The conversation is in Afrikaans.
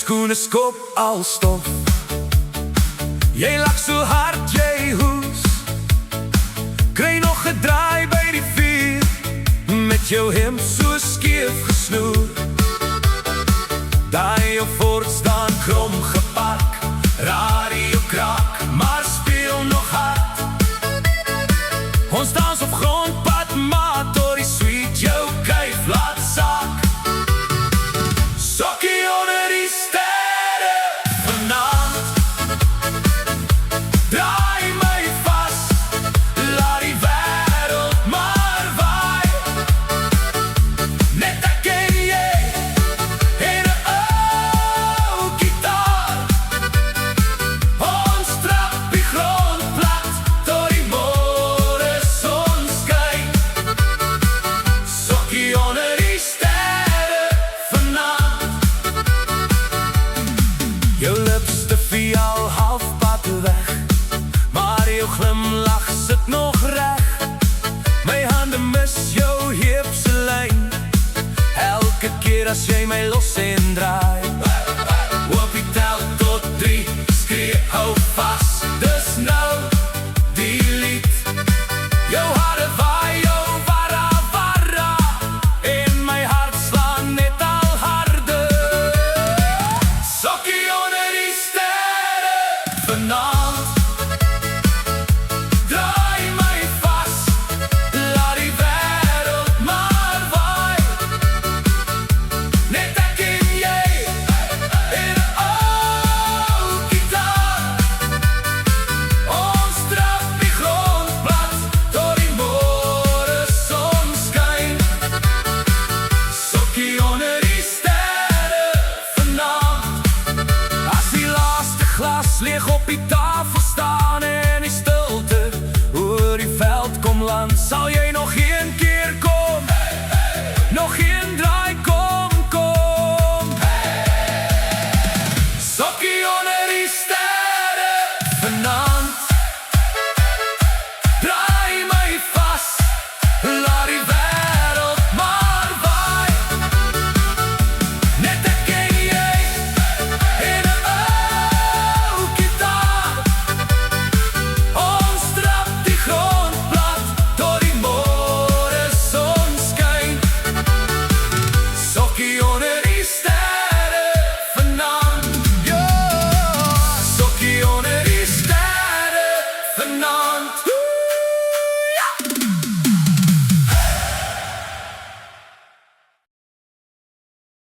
skoene skop al stof. Jy lag so hard jy hoes, kry nog gedraai by die vuur, met jou hemp so skeef gesnoer. Daai jou Ford staan krom gepark, radio kraak, maar speel nog hard. Ons dans op grondpad, maar door die sweet jou kuif laat sak. Sokkie onder die sterre vanaand, draai my vas, laat die wêreld maar waai. Net ek en jy en 'n ou gitaar, ons trap die grond plat tot die môre son skyn. Sokkie onder die sterre vanaand. Jou lipstifie al halfpad weg, maar jou glimlach sit nog reg. My hande mis jou heupse lyn, elke keer as jy my los en draai. Hoopie tel tot 3, skree hou vas, dis nou die lied. Jou hare waai, jou warra warra, en my hart slaan net al harder. Sokkie onder die sterre vanaand, draai my vas, laat die wêreld maar waai. Net ek en jy en 'n ou gitaar, ons trap die grond plat tot die môre son skyn. Sokkie onder die sterre vanaand, as die laaste glas leeg op die